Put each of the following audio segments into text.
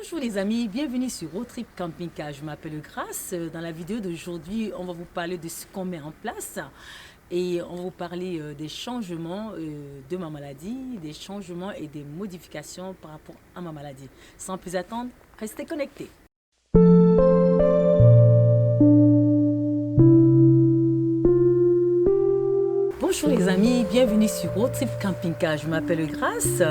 Bonjour les amis, bienvenue sur Road Trip Camping Car. Je m'appelle Grace. Dans la vidéo d'aujourd'hui, on va vous parler de ce qu'on met en place et on va vous parler des changements de ma maladie, des changements et des modifications par rapport à ma maladie. Sans plus attendre, restez connectés. Bonjour les amis, bienvenue sur Road Trip Camping Car. Je m'appelle Grace.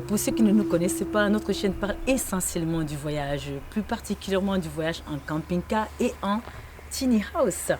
Pour ceux qui ne nous connaissent pas, notre chaîne parle essentiellement du voyage, plus particulièrement du voyage en camping-car et en tiny house.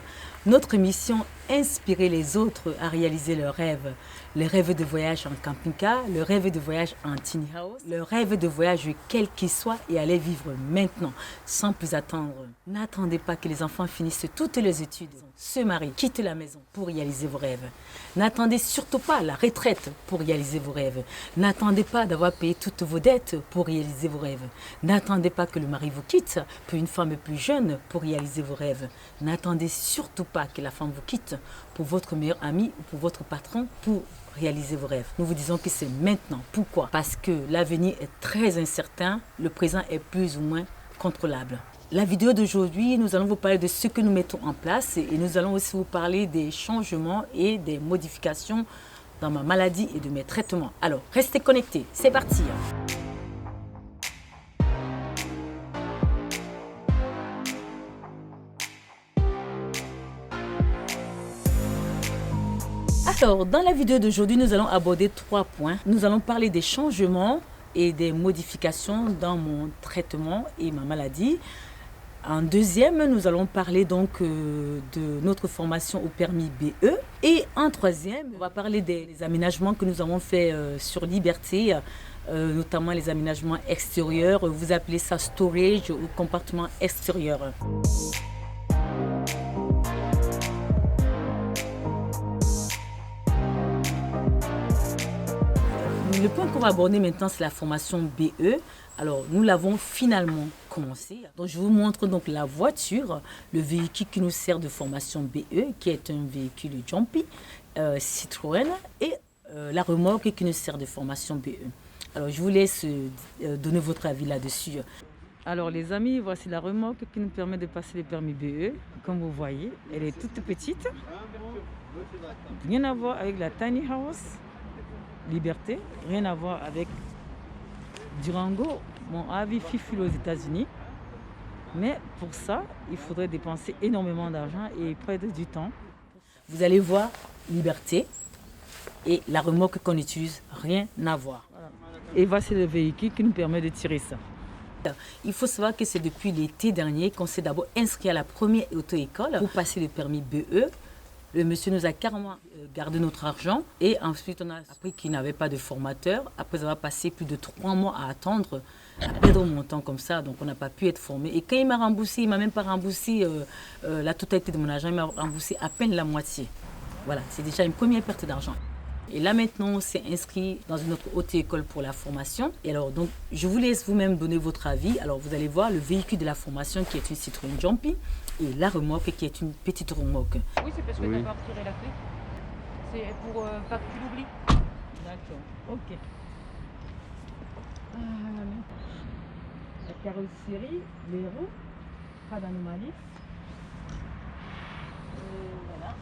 Notre mission, inspirer les autres à réaliser leurs rêves. Le rêve de voyage en camping-car, le rêve de voyage en tiny house, le rêve de voyage quel qu'il soit et aller vivre maintenant, sans plus attendre. N'attendez pas que les enfants finissent toutes les études, se marient, quittent la maison pour réaliser vos rêves. N'attendez surtout pas la retraite pour réaliser vos rêves. N'attendez pas d'avoir payé toutes vos dettes pour réaliser vos rêves. N'attendez pas que le mari vous quitte pour une femme plus jeune pour réaliser vos rêves. N'attendez surtout pas que la femme vous quitte pour votre meilleur ami ou pour votre patron pour réaliser vos rêves. Nous vous disons que c'est maintenant. Pourquoi? Parce que l'avenir est très incertain, le présent est plus ou moins contrôlable. La vidéo d'aujourd'hui, nous allons vous parler de ce que nous mettons en place et nous allons aussi vous parler des changements et des modifications dans ma maladie et de mes traitements. Alors, restez connectés, c'est parti! Alors, dans la vidéo d'aujourd'hui, nous allons aborder 3 points. Nous allons parler des changements et des modifications dans mon traitement et ma maladie. En deuxième, nous allons parler donc de notre formation au permis BE. Et en troisième, on va parler des aménagements que nous avons fait sur Liberté, notamment les aménagements extérieurs. Vous appelez ça storage ou compartiment extérieur. Le point qu'on va aborder maintenant, c'est la formation BE. Alors, nous l'avons finalement commencé. Donc, je vous montre donc la voiture, le véhicule qui nous sert de formation BE, qui est un véhicule Jumpy, Citroën, et la remorque qui nous sert de formation BE. Alors, je vous laisse donner votre avis là-dessus. Alors, les amis, voici la remorque qui nous permet de passer le permis BE. Comme vous voyez, elle est toute petite. Rien à voir avec la tiny house. Liberté, rien à voir avec Durango, mon avis fifule aux États-Unis. Mais pour ça, il faudrait dépenser énormément d'argent et près du temps. Vous allez voir Liberté et la remorque qu'on utilise, rien à voir. Voilà. Et voici le véhicule qui nous permet de tirer ça. Il faut savoir que c'est depuis l'été dernier qu'on s'est d'abord inscrit à la première auto-école pour passer le permis BE. Le monsieur nous a carrément gardé notre argent et ensuite on a appris qu'il n'avait pas de formateur. Après avoir passé plus de 3 mois à attendre, à perdre mon temps comme ça, donc on n'a pas pu être formé. Et quand il m'a remboursé, il ne m'a même pas remboursé la totalité de mon argent, il m'a remboursé à peine la moitié. Voilà, c'est déjà une première perte d'argent. Et là maintenant, on s'est inscrit dans une autre haute école pour la formation. Et alors donc, je vous laisse vous-même donner votre avis. Alors vous allez voir le véhicule de la formation qui est une Citroën Jumpy et la remorque qui est une petite remorque. Oui, c'est parce que tu n'as pas retiré la clé. C'est pour pas que tu l'oublies. D'accord, ok. La carrosserie, les roues, pas d'anomalie. Voilà.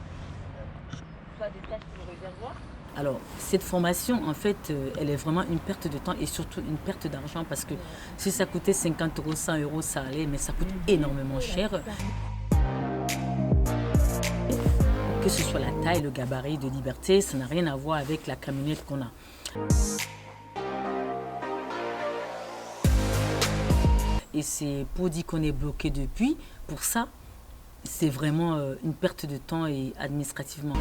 Pas de taches sur le réservoir. Alors, cette formation, en fait, elle est vraiment une perte de temps et surtout une perte d'argent parce que si ça coûtait 50 €, 100 €, ça allait, mais ça coûte énormément cher. Que ce soit la taille, le gabarit de Liberté, ça n'a rien à voir avec la camionnette qu'on a. Et c'est pour dire qu'on est bloqué depuis. Pour ça, c'est vraiment une perte de temps et administrativement.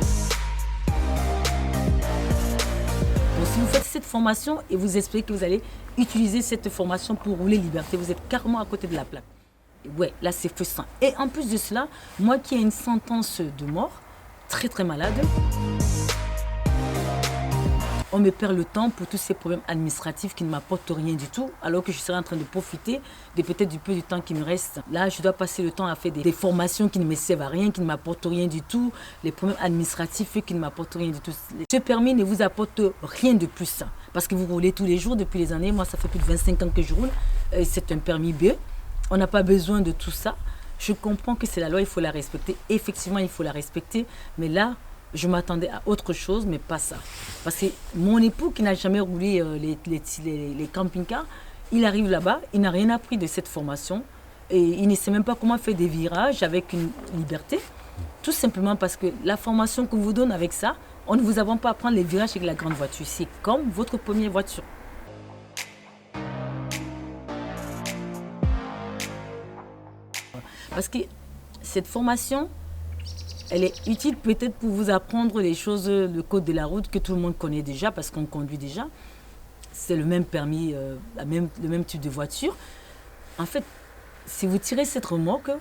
Donc, si vous faites cette formation et vous espérez que vous allez utiliser cette formation pour rouler Liberté, vous êtes carrément à côté de la plaque. Ouais, là c'est frustrant. Et en plus de cela, moi qui ai une sentence de mort, très très malade, on me perd le temps pour tous ces problèmes administratifs qui ne m'apportent rien du tout, alors que je serais en train de profiter de peut-être du peu du temps qui me reste. Là, je dois passer le temps à faire des formations qui ne me servent à rien, qui ne m'apportent rien du tout, les problèmes administratifs qui ne m'apportent rien du tout. Ce permis ne vous apporte rien de plus. parce que vous roulez tous les jours depuis les années. Moi, ça fait plus de 25 ans que je roule. C'est un permis B. On n'a pas besoin de tout ça. Je comprends que c'est la loi, il faut la respecter. Effectivement, il faut la respecter. Mais là, je m'attendais à autre chose, mais pas ça. Parce que mon époux, qui n'a jamais roulé les camping-cars, il arrive là-bas, il n'a rien appris de cette formation. Et il ne sait même pas comment faire des virages avec une liberté. Tout simplement parce que la formation qu'on vous donne avec ça, on ne vous apprend pas à prendre les virages avec la grande voiture. C'est comme votre première voiture. Parce que cette formation, elle est utile peut-être pour vous apprendre les choses, le code de la route que tout le monde connaît déjà parce qu'on conduit déjà. C'est le même permis, le même type de voiture. En fait, si vous tirez cette remorque,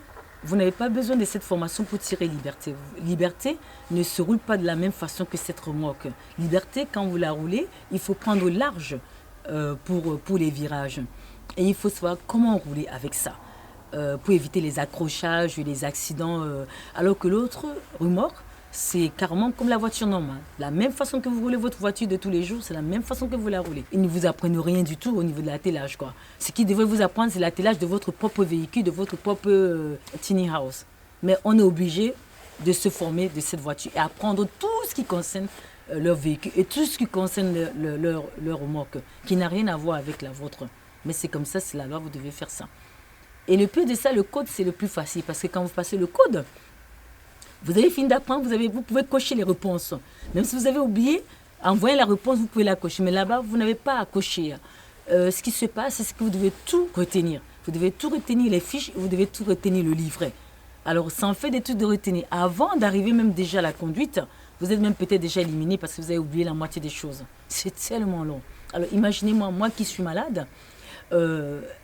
vous n'avez pas besoin de cette formation pour tirer Liberté. Liberté ne se roule pas de la même façon que cette remorque. Liberté, quand vous la roulez, il faut prendre large pour les virages. Et il faut savoir comment rouler avec ça. Pour éviter les accrochages, les accidents. Alors que l'autre remorque, c'est carrément comme la voiture normale. La même façon que vous roulez votre voiture de tous les jours, c'est la même façon que vous la roulez. Ils ne vous apprennent rien du tout au niveau de l'attelage, quoi. Ce qu'ils devraient vous apprendre, c'est l'attelage de votre propre véhicule, de votre propre tiny house. Mais on est obligé de se former de cette voiture et apprendre tout ce qui concerne leur véhicule et tout ce qui concerne leur remorque, qui n'a rien à voir avec la vôtre. Mais c'est comme ça, c'est la loi, vous devez faire ça. Et le plus de ça, le code, c'est le plus facile. Parce que quand vous passez le code, vous avez fini d'apprendre, vous pouvez cocher les réponses. Même si vous avez oublié, en voyant la réponse, vous pouvez la cocher. Mais là-bas, vous n'avez pas à cocher. Ce qui se passe, c'est que vous devez tout retenir. Vous devez tout retenir, les fiches, et vous devez tout retenir, le livret. Alors, ça en fait des trucs de retenir. Avant d'arriver même déjà à la conduite, vous êtes même peut-être déjà éliminé parce que vous avez oublié la moitié des choses. C'est tellement long. Alors, imaginez-moi, moi qui suis malade,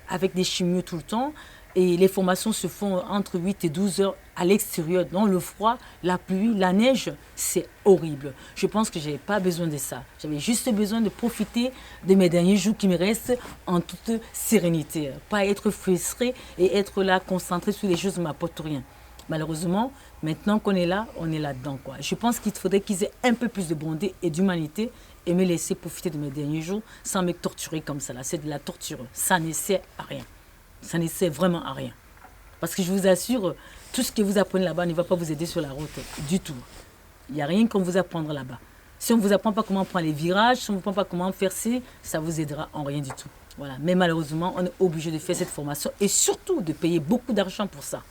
avec des chimios tout le temps, et les formations se font entre 8 et 12 heures à l'extérieur, dans le froid, la pluie, la neige, c'est horrible. Je pense que je n'avais pas besoin de ça. J'avais juste besoin de profiter de mes derniers jours qui me restent en toute sérénité. Pas être frustré et être là, concentré sur les choses qui ne m'apportent rien. Malheureusement, maintenant qu'on est là, on est là-dedans, quoi. Je pense qu'il faudrait qu'ils aient un peu plus de bonté et d'humanité et me laisser profiter de mes derniers jours sans me torturer comme ça. Là. C'est de la torture. Ça ne sert à rien. Ça ne sert vraiment à rien. Parce que je vous assure, tout ce que vous apprenez là-bas ne va pas vous aider sur la route du tout. Il n'y a rien qu'on vous apprendre là-bas. Si on ne vous apprend pas comment prendre les virages, si on ne vous apprend pas comment faire ci, ça ne vous aidera en rien du tout. Voilà. Mais malheureusement, on est obligé de faire cette formation et surtout de payer beaucoup d'argent pour ça.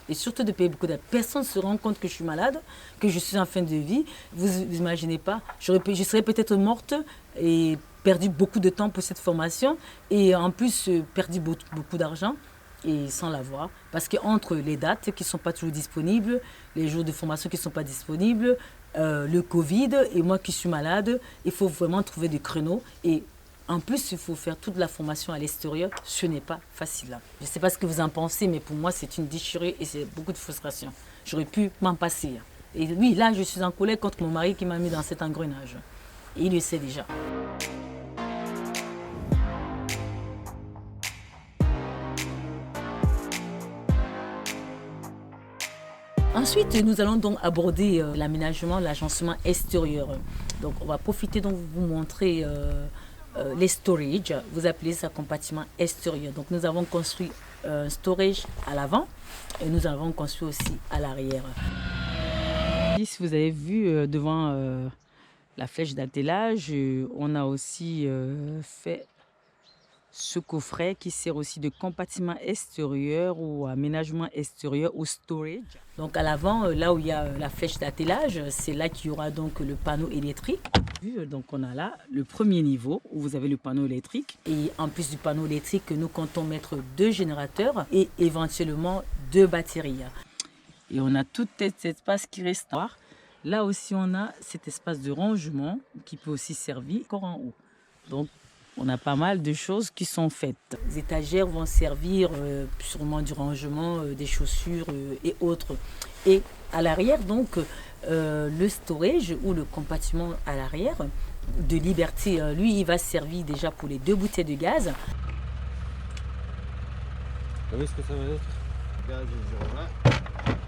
Et surtout de payer beaucoup d'argent. Personne ne se rend compte que je suis malade, que je suis en fin de vie. Vous imaginez pas, je serais peut-être morte et perdu beaucoup de temps pour cette formation et en plus perdu beaucoup d'argent et sans l'avoir. Parce qu'entre les dates qui ne sont pas toujours disponibles, les jours de formation qui ne sont pas disponibles, le Covid et moi qui suis malade, il faut vraiment trouver des créneaux. Et en plus, il faut faire toute la formation à l'extérieur. Ce n'est pas facile. Je ne sais pas ce que vous en pensez, mais pour moi, c'est une déchirure et c'est beaucoup de frustration. J'aurais pu m'en passer. Et oui, là, je suis en colère contre mon mari qui m'a mis dans cet engrenage. Et il le sait déjà. Ensuite, nous allons donc aborder l'aménagement, l'agencement extérieur. Donc, on va profiter de vous montrer les storage. Vous appelez ça compartiment extérieur. Donc, nous avons construit un storage à l'avant et nous avons construit aussi à l'arrière. Si vous avez vu devant la flèche d'attelage, on a aussi fait ce coffret qui sert aussi de compartiment extérieur ou aménagement extérieur ou storage. Donc à l'avant, là où il y a la flèche d'attelage, c'est là qu'il y aura donc le panneau électrique. Donc on a là le premier niveau où vous avez le panneau électrique. Et en plus du panneau électrique, nous comptons mettre 2 générateurs et éventuellement 2 batteries. Et on a tout cet espace qui reste noir. Là aussi, on a cet espace de rangement qui peut aussi servir encore en haut. Donc, on a pas mal de choses qui sont faites. Les étagères vont servir sûrement du rangement des chaussures et autres. Et à l'arrière, donc, le storage ou le compartiment à l'arrière de Liberté, lui, il va servir déjà pour les 2 bouteilles de gaz. Vous voyez ce que ça va être? Gaz 0,20.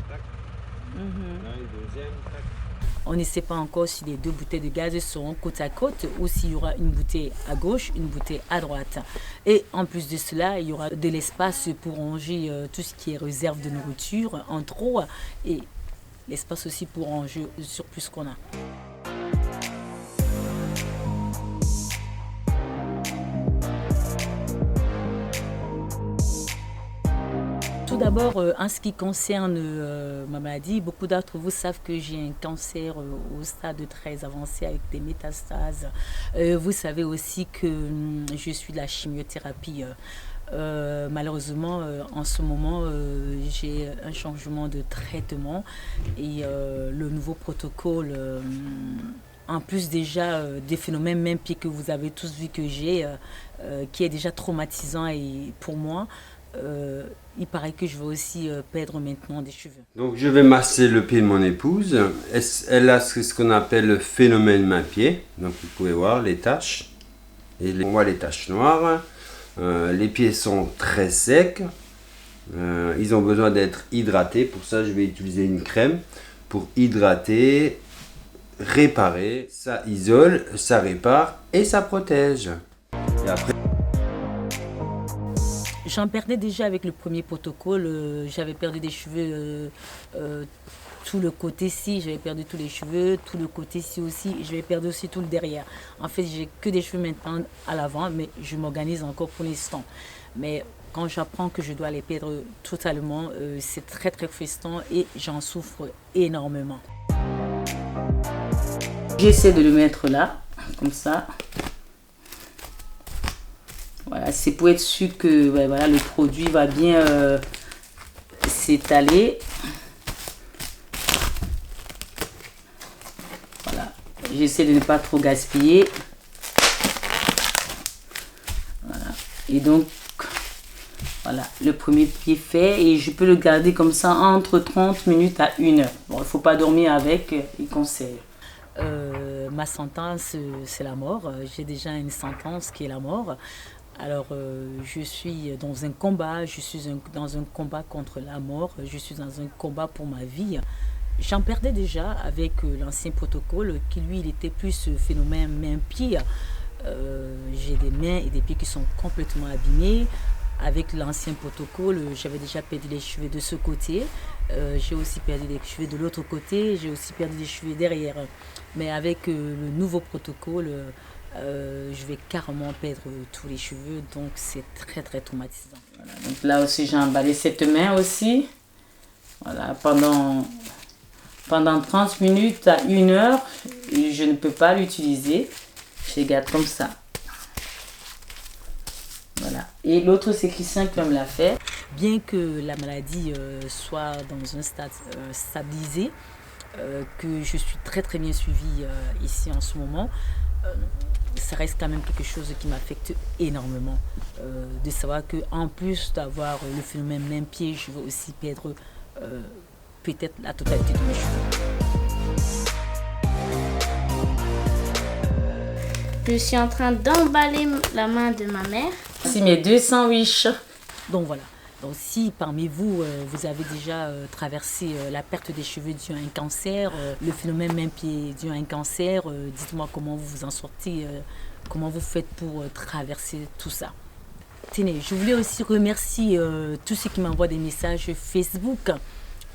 Tac. Là, le deuxième. Tac. On ne sait pas encore si les deux bouteilles de gaz seront côte à côte ou s'il y aura une bouteille à gauche, une bouteille à droite. Et en plus de cela, il y aura de l'espace pour ranger tout ce qui est réserve de nourriture en trop et l'espace aussi pour ranger le surplus qu'on a. Tout d'abord, en ce qui concerne ma maladie, beaucoup d'entre vous savent que j'ai un cancer au stade très avancé avec des métastases. Vous savez aussi que je suis de la chimiothérapie. Malheureusement, en ce moment, j'ai un changement de traitement et le nouveau protocole, en plus déjà des phénomènes même pires que vous avez tous vu que j'ai, qui est déjà traumatisant et pour moi, il paraît que je vais aussi perdre maintenant des cheveux. Donc je vais masser le pied de mon épouse. Elle a ce qu'on appelle le phénomène main-pied. Donc vous pouvez voir les taches. On voit les taches noires. Les pieds sont très secs. Ils ont besoin d'être hydratés. Pour ça, je vais utiliser une crème pour hydrater, réparer. Ça isole, ça répare et ça protège. Et après, j'en perdais déjà avec le premier protocole. J'avais perdu des cheveux tout le côté-ci, j'avais perdu tous les cheveux, tout le côté-ci aussi, je vais perdre aussi tout le derrière. En fait, j'ai que des cheveux maintenant à l'avant, mais je m'organise encore pour l'instant. Mais quand j'apprends que je dois les perdre totalement, c'est très très frustrant et j'en souffre énormément. J'essaie de le mettre là, comme ça. Voilà, c'est pour être sûr que voilà, le produit va bien s'étaler. Voilà, j'essaie de ne pas trop gaspiller. Voilà, et donc voilà, le premier pied fait et je peux le garder comme ça entre 30 minutes à 1 heure. Bon, il ne faut pas dormir avec, il conseille. Ma sentence, c'est la mort. J'ai déjà une sentence qui est la mort. Alors, je suis dans un combat, dans un combat contre la mort, je suis dans un combat pour ma vie. J'en perdais déjà avec l'ancien protocole, qui lui, il était plus phénomène main-pied. J'ai des mains et des pieds qui sont complètement abîmés. Avec l'ancien protocole, j'avais déjà perdu les cheveux de ce côté. J'ai aussi perdu les cheveux de l'autre côté. J'ai aussi perdu les cheveux derrière. Mais avec le nouveau protocole, je vais carrément perdre tous les cheveux, donc c'est très très traumatisant. Voilà, donc là aussi j'ai emballé cette main aussi. Voilà, pendant 30 minutes à 1 heure, je ne peux pas l'utiliser. Je les garde comme ça. Voilà. Et l'autre c'est Christian qui va me la faire. Bien que la maladie soit dans un stade stabilisé, que je suis très très bien suivie ici en ce moment, ça reste quand même quelque chose qui m'affecte énormément. De savoir qu'en plus d'avoir le phénomène main-pied, je vais aussi perdre peut-être la totalité de mes cheveux. Je suis en train d'emballer la main de ma mère. Voici mes 2 sandwichs. Donc voilà. Donc si parmi vous, vous avez déjà traversé la perte des cheveux dû à un cancer, le phénomène main-pied dû à un cancer, dites-moi comment vous vous en sortez, comment vous faites pour traverser tout ça. Tenez, je voulais aussi remercier tous ceux qui m'envoient des messages Facebook.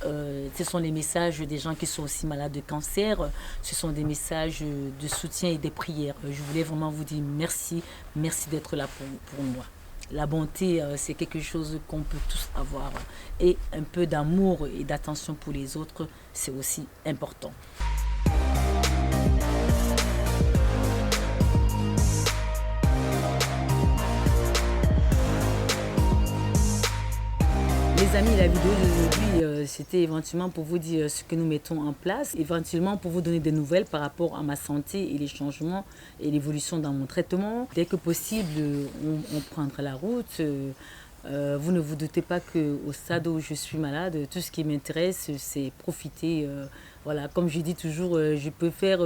Ce sont les messages des gens qui sont aussi malades de cancer. Ce sont des messages de soutien et des prières. Je voulais vraiment vous dire merci. Merci d'être là pour moi. La bonté, c'est quelque chose qu'on peut tous avoir. Et un peu d'amour et d'attention pour les autres, c'est aussi important. Les amis, la vidéo d'aujourd'hui, c'était éventuellement pour vous dire ce que nous mettons en place, éventuellement pour vous donner des nouvelles par rapport à ma santé et les changements et l'évolution dans mon traitement. Dès que possible, on prendra la route. Vous ne vous doutez pas qu'au stade où je suis malade, tout ce qui m'intéresse, c'est profiter. Voilà, comme je dis toujours, je préfère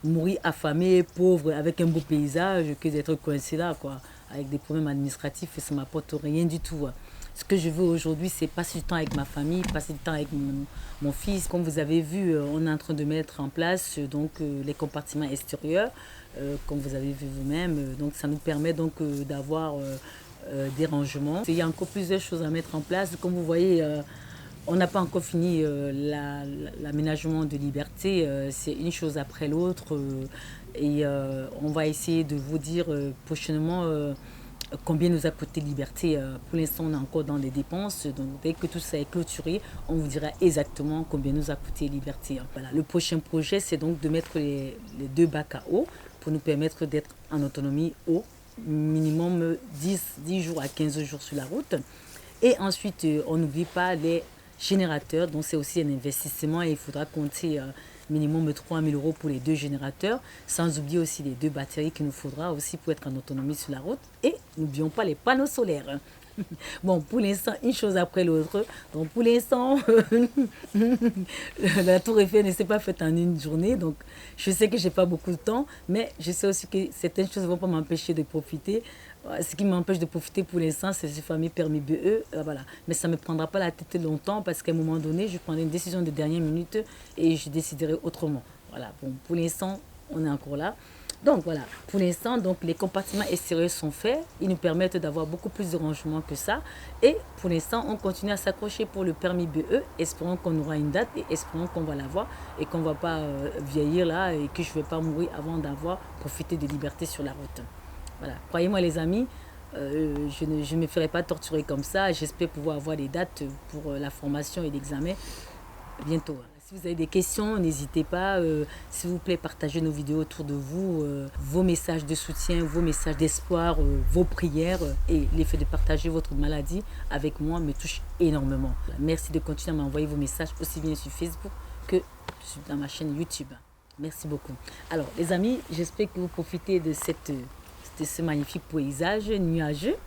mourir affamé, pauvre, avec un beau paysage, que d'être coincé là, quoi, avec des problèmes administratifs, ça ne m'apporte rien du tout. Ce que je veux aujourd'hui, c'est passer du temps avec ma famille, passer du temps avec mon fils. Comme vous avez vu, on est en train de mettre en place les compartiments extérieurs, comme vous avez vu vous-même. Donc ça nous permet d'avoir des rangements. Il y a encore plusieurs choses à mettre en place. Comme vous voyez, on n'a pas encore fini l'aménagement de Liberté. C'est une chose après l'autre. On va essayer de vous dire prochainement combien nous a coûté Liberté. Pour l'instant, on est encore dans les dépenses. Donc, dès que tout ça est clôturé, on vous dira exactement combien nous a coûté Liberté. Voilà. Le prochain projet, c'est donc de mettre les 2 bacs à eau pour nous permettre d'être en autonomie eau, minimum 10 jours à 15 jours sur la route. Et ensuite, on n'oublie pas les générateurs. Donc, c'est aussi un investissement et il faudra compter minimum 3 000 € pour les 2 générateurs, sans oublier aussi les 2 batteries qu'il nous faudra aussi pour être en autonomie sur la route. Et n'oublions pas les panneaux solaires. Bon, pour l'instant, une chose après l'autre. Donc, pour l'instant, la Tour Eiffel ne s'est pas faite en une journée. Donc, je sais que je n'ai pas beaucoup de temps, mais je sais aussi que certaines choses ne vont pas m'empêcher de profiter. Ce qui m'empêche de profiter pour l'instant, c'est ce fameux permis BE. Voilà. Mais ça ne me prendra pas la tête longtemps parce qu'à un moment donné, je prendrai une décision de dernière minute et je déciderai autrement. Voilà. Bon, pour l'instant, on est encore là. Donc voilà, pour l'instant, les compartiments extérieurs sont faits. Ils nous permettent d'avoir beaucoup plus de rangements que ça. Et pour l'instant, on continue à s'accrocher pour le permis BE. Espérons qu'on aura une date et espérons qu'on va l'avoir et qu'on ne va pas vieillir là et que je ne vais pas mourir avant d'avoir profité de Liberté sur la route. Voilà. Croyez-moi les amis, je ne me ferai pas torturer comme ça. J'espère pouvoir avoir des dates pour la formation et l'examen bientôt. Si vous avez des questions, n'hésitez pas. S'il vous plaît, partagez nos vidéos autour de vous, vos messages de soutien, vos messages d'espoir, vos prières et l'effet de partager votre maladie avec moi me touche énormément. Merci de continuer à m'envoyer vos messages aussi bien sur Facebook que dans ma chaîne YouTube. Merci beaucoup. Alors les amis, j'espère que vous profitez de ce magnifique paysage nuageux.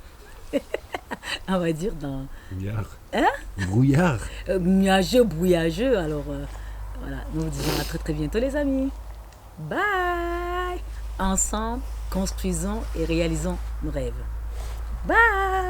On va dire dans... Brouillard. Hein? Brouillard. Nuageux, brouillageux. Alors, voilà. Nous vous disons à très très bientôt les amis. Bye! Ensemble, construisons et réalisons nos rêves. Bye!